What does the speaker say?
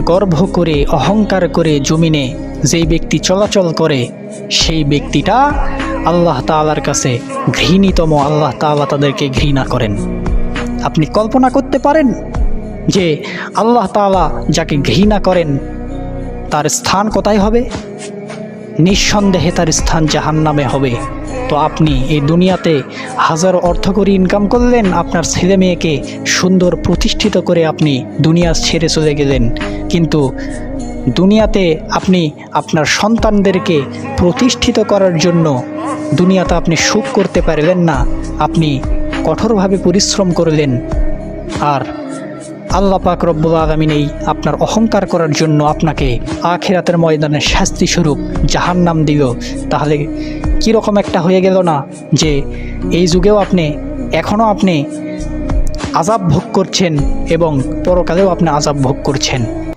গর্ব করে অহংকার করে জমিনে যেই ব্যক্তি চলাচল করে সেই ব্যক্তিটা আল্লাহ তাআলার কাছে ঘৃণিতম। আল্লাহ তাআলা তাদেরকে ঘৃণা করেন। আপনি কল্পনা করতে পারেন যে আল্লাহ তাআলা যাকে ঘৃণা করেন তার স্থান কোথায় হবে? নিঃসন্দেহে তার স্থান জাহান্নামে হবে। তো আপনি এই দুনিয়াতে হাজারো অর্থকরী ইনকাম করলেন, আপনার ছেলে মেয়েকে সুন্দর প্রতিষ্ঠিত করে আপনি দুনিয়া ছেড়ে চলে গেলেন, কিন্তু দুনিয়াতে আপনি আপনার সন্তানদেরকে প্রতিষ্ঠিত করার জন্য দুনিয়াতে আপনি সুখ করতে পারলেন না। আপনি কঠোরভাবে পরিশ্রম করলেন, আর আল্লাহ পাক রব্বুল আলামিন এই আপনার অহংকার করার জন্য আপনাকে আখিরাতের ময়দানে শাস্তি স্বরূপ জাহান্নাম দিল। তাহলে কীরকম একটা হয়ে গেল না যে এই যুগেও এখনও আপনি আযাব ভোগ করছেন এবং পরকালেও আপনি আযাব ভোগ করছেন।